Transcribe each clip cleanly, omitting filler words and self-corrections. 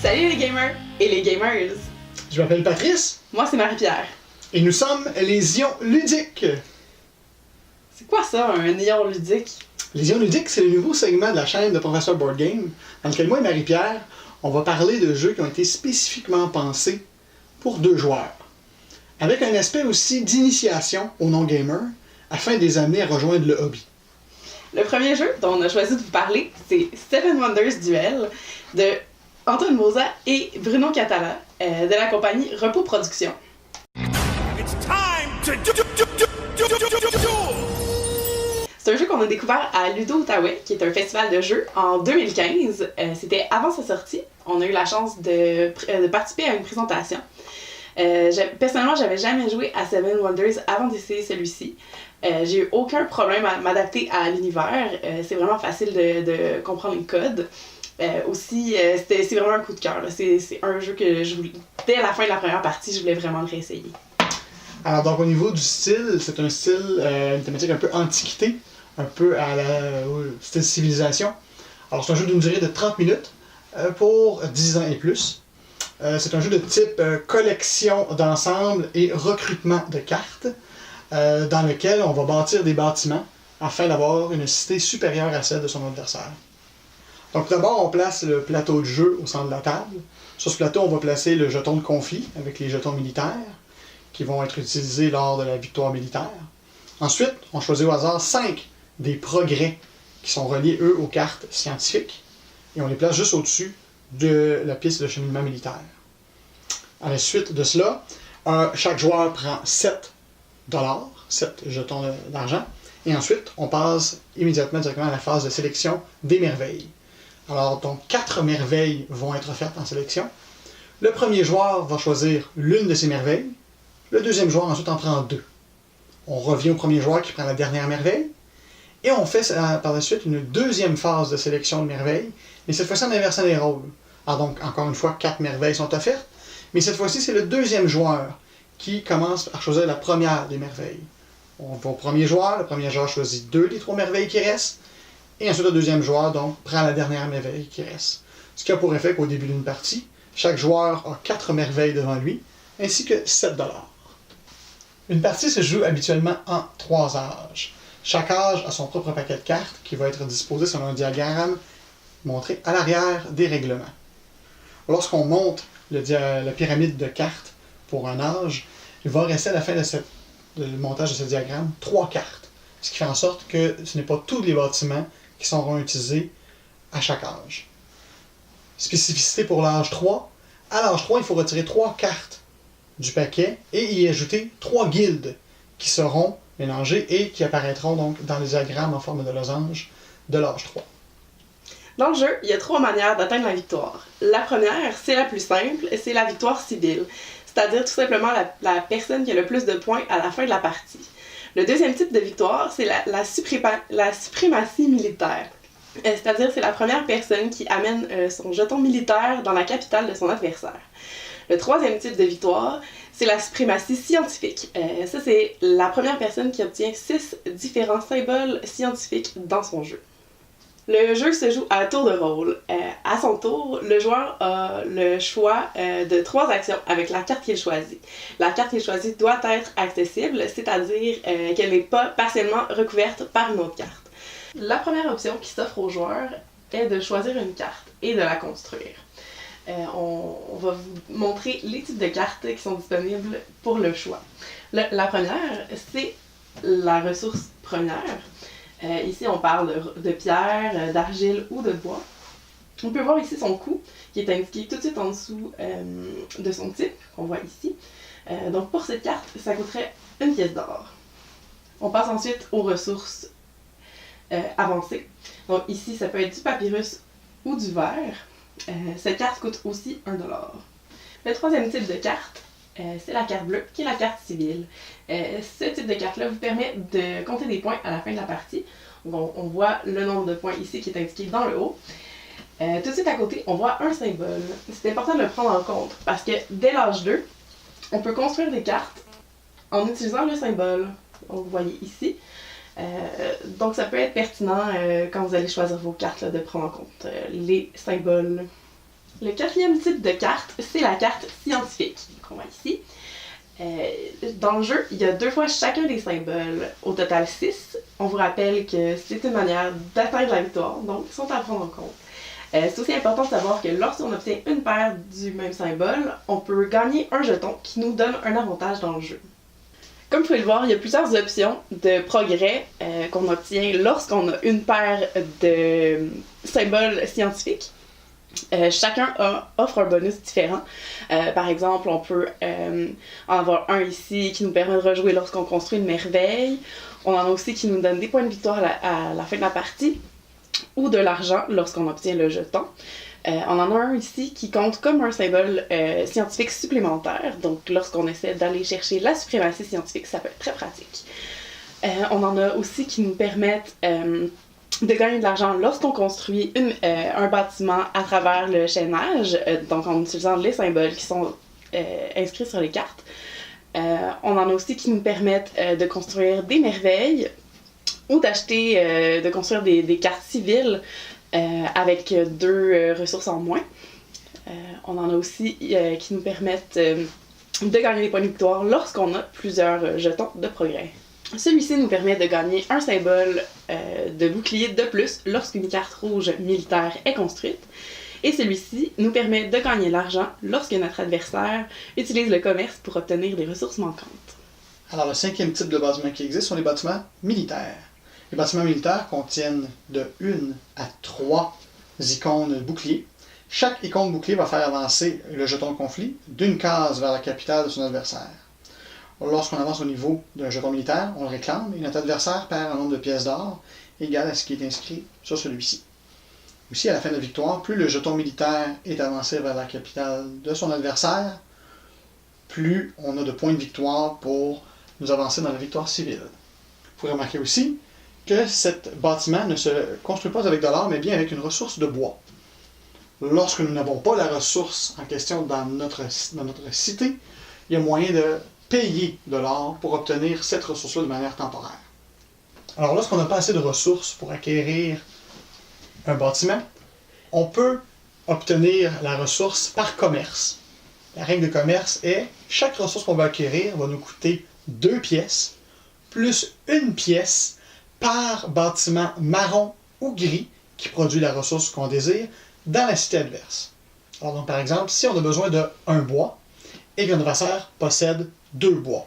Salut les gamers et les gamers! Je m'appelle Patrice. Moi c'est Marie-Pierre. Et nous sommes les Ions Ludiques. C'est quoi ça, un ion ludique? Les Ions Ludiques, c'est le nouveau segment de la chaîne de Professeur Board Game, dans lequel moi et Marie-Pierre, on va parler de jeux qui ont été spécifiquement pensés pour 2 joueurs, avec un aspect aussi d'initiation aux non-gamers, afin de les amener à rejoindre le hobby. Le premier jeu dont on a choisi de vous parler, c'est Seven Wonders Duel de Antoine Moza et Bruno Catala de la compagnie Repos Productions. C'est un jeu qu'on a découvert à Ludo Outaouais, qui est un festival de jeux, en 2015. C'était avant sa sortie. On a eu la chance de participer à une présentation. Personnellement, j'avais jamais joué à Seven Wonders avant d'essayer celui-ci. J'ai eu aucun problème à m'adapter à l'univers. C'est vraiment facile de comprendre les codes. C'est vraiment un coup de cœur. C'est un jeu que dès la fin de la première partie, je voulais vraiment le réessayer. Alors donc au niveau du style, c'est un style, une thématique un peu antiquité, un peu à la style civilisation. Alors c'est un jeu d'une durée de 30 minutes pour 10 ans et plus. C'est un jeu de type collection d'ensemble et recrutement de cartes, dans lequel on va bâtir des bâtiments afin d'avoir une cité supérieure à celle de son adversaire. Donc d'abord on place le plateau de jeu au centre de la table. Sur ce plateau on va placer le jeton de conflit avec les jetons militaires, qui vont être utilisés lors de la victoire militaire. Ensuite, on choisit au hasard 5 des progrès qui sont reliés, eux, aux cartes scientifiques, et on les place juste au-dessus de la piste de cheminement militaire. À la suite de cela, chaque joueur prend 7 jetons d'argent, et ensuite, on passe immédiatement directement à la phase de sélection des merveilles. Alors, donc, 4 merveilles vont être offertes en sélection. Le premier joueur va choisir l'une de ces merveilles. Le deuxième joueur ensuite en prend 2. On revient au premier joueur qui prend la dernière merveille. Et on fait par la suite une deuxième phase de sélection de merveilles. Mais cette fois-ci en inversant les rôles. Alors donc, encore une fois, 4 merveilles sont offertes. Mais cette fois-ci, c'est le deuxième joueur qui commence à choisir la première des merveilles. On va au premier joueur. Le premier joueur choisit 2 des 3 merveilles qui restent. Et ensuite, le deuxième joueur donc, prend la dernière merveille qui reste. Ce qui a pour effet qu'au début d'une partie, chaque joueur a 4 merveilles devant lui, ainsi que 7 $. Une partie se joue habituellement en 3 âges. Chaque âge a son propre paquet de cartes qui va être disposé selon un diagramme montré à l'arrière des règlements. Lorsqu'on monte la pyramide de cartes pour un âge, il va rester à la fin de montage de ce diagramme 3 cartes. Ce qui fait en sorte que ce n'est pas tous les bâtiments qui seront utilisés à chaque âge. Spécificité pour l'âge 3. À l'âge 3, il faut retirer 3 cartes du paquet et y ajouter 3 guildes qui seront mélangées et qui apparaîtront donc dans les diagrammes en forme de losange de l'âge 3. Dans le jeu, il y a 3 manières d'atteindre la victoire. La première, c'est la plus simple, c'est la victoire civile, c'est-à-dire tout simplement la personne qui a le plus de points à la fin de la partie. Le deuxième type de victoire, c'est la suprématie militaire. C'est-à-dire c'est la première personne qui amène son jeton militaire dans la capitale de son adversaire. Le troisième type de victoire, c'est la suprématie scientifique. Ça, c'est la première personne qui obtient 6 différents symboles scientifiques dans son jeu. Le jeu se joue à tour de rôle. À son tour, le joueur a le choix de 3 actions avec la carte qu'il choisit. La carte qu'il choisit doit être accessible, c'est-à-dire qu'elle n'est pas partiellement recouverte par une autre carte. La première option qui s'offre au joueur est de choisir une carte et de la construire. On va vous montrer les types de cartes qui sont disponibles pour le choix. La première, c'est la ressource première. Ici, on parle de pierre, d'argile ou de bois. On peut voir ici son coût, qui est indiqué tout de suite en dessous de son type, qu'on voit ici. Donc pour cette carte, ça coûterait 1 pièce d'or. On passe ensuite aux ressources avancées. Donc ici, ça peut être du papyrus ou du verre. Cette carte coûte aussi 1 $. Le troisième type de carte, c'est la carte bleue, qui est la carte civile. Ce type de carte-là vous permet de compter des points à la fin de la partie. Donc, on voit le nombre de points ici qui est indiqué dans le haut. Tout de suite à côté, on voit un symbole. C'est important de le prendre en compte parce que dès l'âge 2, on peut construire des cartes en utilisant le symbole. Donc, vous voyez ici. Donc ça peut être pertinent quand vous allez choisir vos cartes là, de prendre en compte les symboles. Le quatrième type de carte, c'est la carte scientifique qu'on voit ici. Dans le jeu, il y a 2 fois chacun des symboles, au total 6. On vous rappelle que c'est une manière d'atteindre la victoire, donc ils sont à prendre en compte. C'est aussi important de savoir que lorsqu'on obtient une paire du même symbole, on peut gagner un jeton qui nous donne un avantage dans le jeu. Comme vous pouvez le voir, il y a plusieurs options de progrès qu'on obtient lorsqu'on a une paire de symboles scientifiques. Chacun offre un bonus différent. Par exemple, on peut en avoir un ici qui nous permet de rejouer lorsqu'on construit une merveille. On en a aussi qui nous donne des points de victoire à la fin de la partie, ou de l'argent lorsqu'on obtient le jeton. On en a un ici qui compte comme un symbole scientifique supplémentaire. Donc, lorsqu'on essaie d'aller chercher la suprématie scientifique, ça peut être très pratique. On en a aussi qui nous permettent de gagner de l'argent lorsqu'on construit un bâtiment à travers le chaînage, donc en utilisant les symboles qui sont inscrits sur les cartes. On en a aussi qui nous permettent de construire des merveilles ou de construire des cartes civiles avec 2 ressources en moins. On en a aussi qui nous permettent de gagner des points de victoire lorsqu'on a plusieurs jetons de progrès. Celui-ci nous permet de gagner un symbole de bouclier de plus lorsqu'une carte rouge militaire est construite. Et celui-ci nous permet de gagner l'argent lorsque notre adversaire utilise le commerce pour obtenir des ressources manquantes. Alors, le 5e type de bâtiment qui existe sont les bâtiments militaires. Les bâtiments militaires contiennent de 1 à 3 icônes boucliers. Chaque icône bouclier va faire avancer le jeton de conflit d'une case vers la capitale de son adversaire. Lorsqu'on avance au niveau d'un jeton militaire, on le réclame et notre adversaire perd un nombre de pièces d'or égal à ce qui est inscrit sur celui-ci. Aussi, à la fin de la victoire, plus le jeton militaire est avancé vers la capitale de son adversaire, plus on a de points de victoire pour nous avancer dans la victoire civile. Vous pourrez remarquer aussi que ce bâtiment ne se construit pas avec de l'or, mais bien avec une ressource de bois. Lorsque nous n'avons pas la ressource en question dans notre cité, il y a moyen de payer de l'or pour obtenir cette ressource-là de manière temporaire. Alors, lorsqu'on n'a pas assez de ressources pour acquérir un bâtiment, on peut obtenir la ressource par commerce. La règle de commerce est chaque ressource qu'on va acquérir va nous coûter 2 pièces, plus 1 pièce par bâtiment marron ou gris qui produit la ressource qu'on désire dans la cité adverse. Alors donc, par exemple, si on a besoin de 1 bois et que notre adversaire possède 2 bois.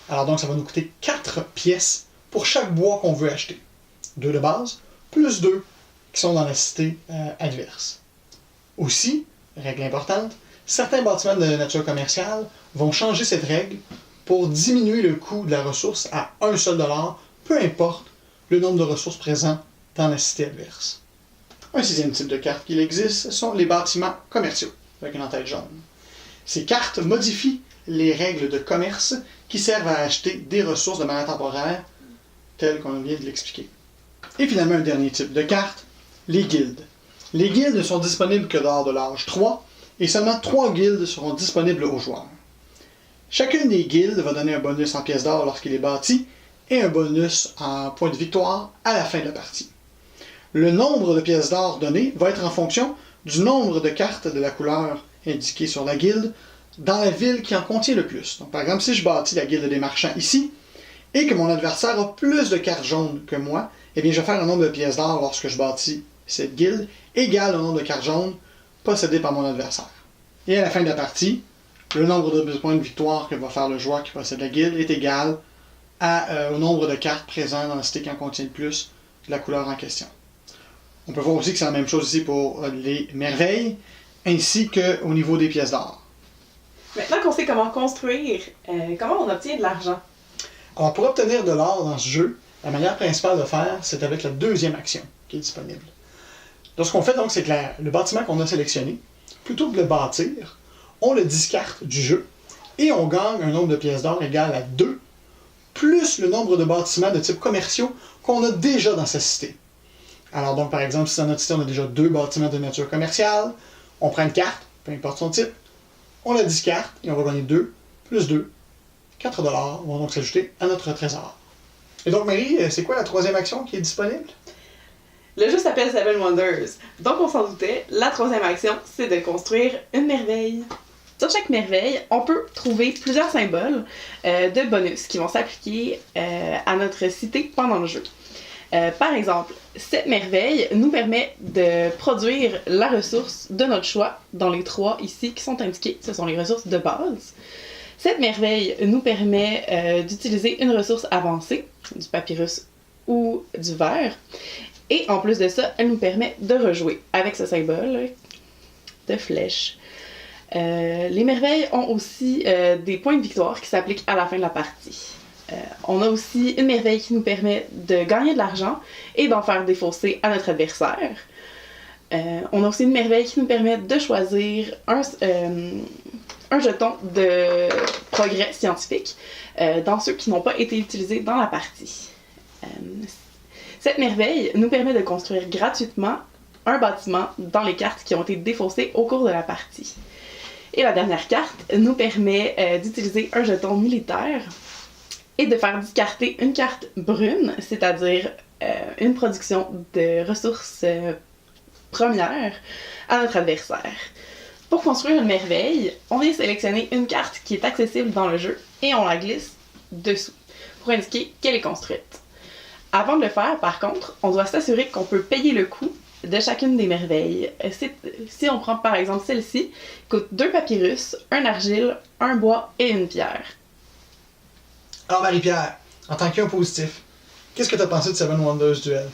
Alors donc, ça va nous coûter 4 pièces pour chaque bois qu'on veut acheter. 2 de base, plus 2 qui sont dans la cité adverse. Aussi, règle importante, certains bâtiments de nature commerciale vont changer cette règle pour diminuer le coût de la ressource à 1 seul dollar, peu importe le nombre de ressources présentes dans la cité adverse. Un 6e type de carte qu'il existe sont les bâtiments commerciaux, avec une entête jaune. Ces cartes modifient les règles de commerce qui servent à acheter des ressources de manière temporaire, telles qu'on vient de l'expliquer. Et finalement, un dernier type de carte, les guildes. Les guildes ne sont disponibles que lors de l'âge 3, et seulement 3 guildes seront disponibles aux joueurs. Chacune des guildes va donner un bonus en pièces d'or lorsqu'il est bâti, et un bonus en points de victoire à la fin de la partie. Le nombre de pièces d'or données va être en fonction du nombre de cartes de la couleur indiquée sur la guilde dans la ville qui en contient le plus. Donc, par exemple, si je bâtis la guilde des marchands ici, et que mon adversaire a plus de cartes jaunes que moi, eh bien, je vais faire un nombre de pièces d'or lorsque je bâtis cette guilde égal au nombre de cartes jaunes possédées par mon adversaire. Et à la fin de la partie, le nombre de points de victoire que va faire le joueur qui possède la guilde est égal au nombre de cartes présentes dans la cité qui en contient le plus de la couleur en question. On peut voir aussi que c'est la même chose ici pour les merveilles, ainsi qu'au niveau des pièces d'or. Maintenant qu'on sait comment construire, comment on obtient de l'argent? Alors, pour obtenir de l'or dans ce jeu, la manière principale de faire, c'est avec la 2e action qui est disponible. Donc, ce qu'on fait, donc, c'est que le bâtiment qu'on a sélectionné, plutôt que de le bâtir, on le discarte du jeu et on gagne un nombre de pièces d'or égal à 2, plus le nombre de bâtiments de type commerciaux qu'on a déjà dans sa cité. Alors donc, par exemple, si dans notre cité, on a déjà 2 bâtiments de nature commerciale, on prend une carte, peu importe son type, on la discarte et on va gagner 2, plus 2, 4 $ vont donc s'ajouter à notre trésor. Et donc, Marie, c'est quoi la 3e action qui est disponible? Le jeu s'appelle Seven Wonders, donc on s'en doutait, la troisième action, c'est de construire une merveille. Sur chaque merveille, on peut trouver plusieurs symboles de bonus qui vont s'appliquer à notre cité pendant le jeu. Par exemple, cette merveille nous permet de produire la ressource de notre choix dans les 3 ici qui sont indiquées, ce sont les ressources de base. Cette merveille nous permet d'utiliser une ressource avancée, du papyrus ou du verre. Et en plus de ça, elle nous permet de rejouer avec ce symbole de flèche. Les merveilles ont aussi des points de victoire qui s'appliquent à la fin de la partie. On a aussi une merveille qui nous permet de gagner de l'argent et d'en faire défausser à notre adversaire. On a aussi une merveille qui nous permet de choisir un jeton de progrès scientifique dans ceux qui n'ont pas été utilisés dans la partie. Cette merveille nous permet de construire gratuitement un bâtiment dans les cartes qui ont été défaussées au cours de la partie. Et la dernière carte nous permet d'utiliser un jeton militaire et de faire discarter une carte brune, c'est-à-dire une production de ressources premières à notre adversaire. Pour construire une merveille, on vient sélectionner une carte qui est accessible dans le jeu et on la glisse dessous pour indiquer qu'elle est construite. Avant de le faire, par contre, on doit s'assurer qu'on peut payer le coût de chacune des merveilles. Si on prend par exemple celle-ci, coûte 2 papyrus, un argile, un bois et une pierre. Alors Marie-Pierre, en tant qu'un positif, qu'est-ce que tu as pensé de Seven Wonders Duel?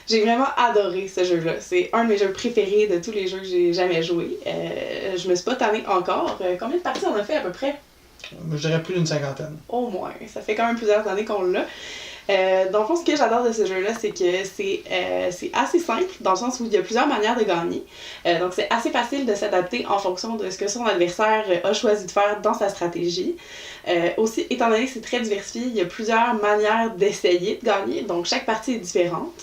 J'ai vraiment adoré ce jeu-là. C'est un de mes jeux préférés de tous les jeux que j'ai jamais joués. Je me suis pas tannée encore. Combien de parties on a fait à peu près? Je dirais plus d'une 50aine. Au moins. Ça fait quand même plusieurs années qu'on l'a. Dans le fond, ce que j'adore de ce jeu-là, c'est que c'est assez simple, dans le sens où il y a plusieurs manières de gagner. Donc c'est assez facile de s'adapter en fonction de ce que son adversaire a choisi de faire dans sa stratégie. Aussi, étant donné que c'est très diversifié, il y a plusieurs manières d'essayer de gagner, donc chaque partie est différente.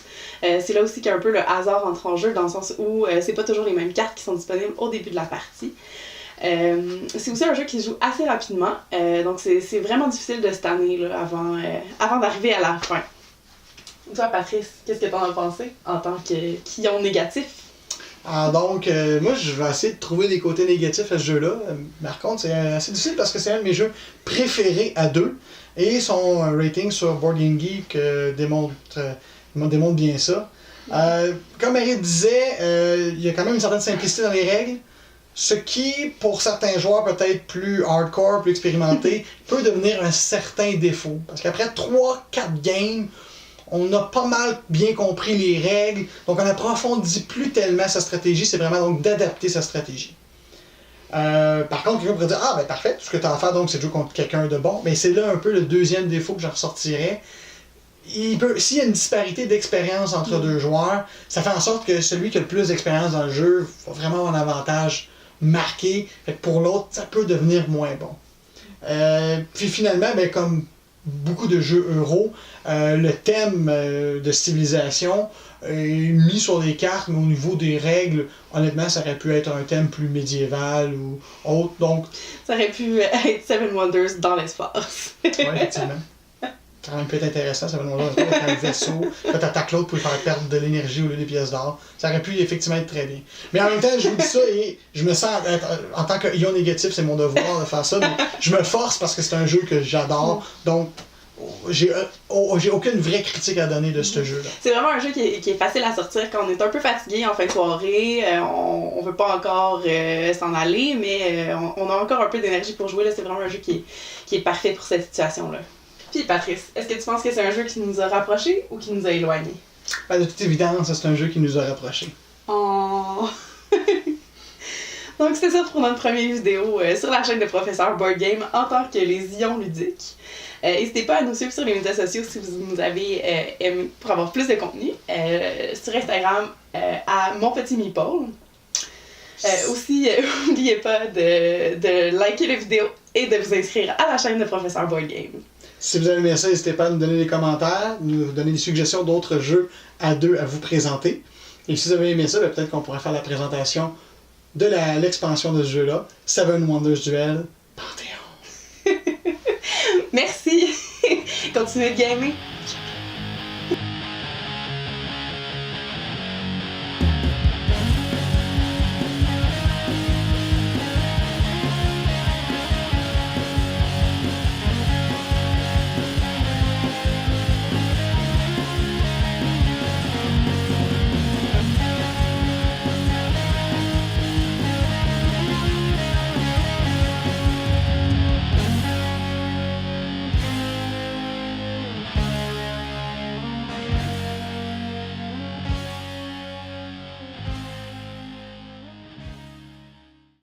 C'est là aussi qu'il y a un peu le hasard entre en jeu, dans le sens où c'est pas toujours les mêmes cartes qui sont disponibles au début de la partie. C'est aussi un jeu qui se joue assez rapidement, donc c'est vraiment difficile de se tanner là, avant d'arriver à la fin. Toi, Patrice, qu'est-ce que t'en as pensé en tant qu'ion négatif? Donc, moi, je vais essayer de trouver des côtés négatifs à ce jeu-là. Par contre, c'est assez difficile parce que c'est un de mes jeux préférés à deux. Et son rating sur Board Game Geek démontre bien ça. Comme Marie disait, il y a quand même une certaine simplicité dans les règles. Ce qui, pour certains joueurs peut-être plus hardcore, plus expérimentés, peut devenir un certain défaut. Parce qu'après 3-4 games, on a pas mal bien compris les règles, donc on n'approfondit plus tellement sa stratégie, c'est vraiment donc d'adapter sa stratégie. Par contre, quelqu'un pourrait dire « Ah, ben parfait, tout ce que tu as à faire, donc, c'est de jouer contre quelqu'un de bon. » Mais c'est là un peu le deuxième défaut que j'en ressortirais. S'il y a une disparité d'expérience entre deux joueurs, ça fait en sorte que celui qui a le plus d'expérience dans le jeu va vraiment avoir un avantage marqué. Fait que pour l'autre, ça peut devenir moins bon. Puis finalement, ben, comme beaucoup de jeux euro, le thème de civilisation est mis sur les cartes, mais au niveau des règles, honnêtement, ça aurait pu être un thème plus médiéval ou autre. Donc, ça aurait pu être Seven Wonders dans l'espace. Oui, effectivement. Ça aurait pu être intéressant, ça va nous avec un vaisseau. Quand t'attaques l'autre pour lui faire perdre de l'énergie au lieu des pièces d'or. Ça aurait pu effectivement être très bien. Mais en même temps, je vous dis ça et je me sens, en tant que ion négatif, c'est mon devoir de faire ça, mais je me force parce que c'est un jeu que j'adore. Donc, j'ai aucune vraie critique à donner de ce jeu-là. C'est vraiment un jeu qui est facile à sortir quand on est un peu fatigué en fin de soirée. On veut pas encore s'en aller, mais on a encore un peu d'énergie pour jouer. Là. C'est vraiment un jeu qui est parfait pour cette situation-là. Puis Patrice, est-ce que tu penses que c'est un jeu qui nous a rapprochés ou qui nous a éloignés? Ben, de toute évidence, c'est un jeu qui nous a rapprochés. Oh! Donc c'est ça pour notre première vidéo sur la chaîne de Professeur Board Game en tant que les ions ludiques. N'hésitez pas à nous suivre sur les médias sociaux si vous nous avez aimé pour avoir plus de contenu. Sur Instagram, à Mon Petit Meeple. Aussi, n'oubliez pas de liker la vidéo et de vous inscrire à la chaîne de Professeur Board Game. Si vous avez aimé ça, n'hésitez pas à nous donner des commentaires, nous donner des suggestions d'autres jeux à deux à vous présenter. Et si vous avez aimé ça, ben peut-être qu'on pourrait faire la présentation de l'expansion de ce jeu-là, Seven Wonders Duel Panthéon. Merci! Continuez de gamer!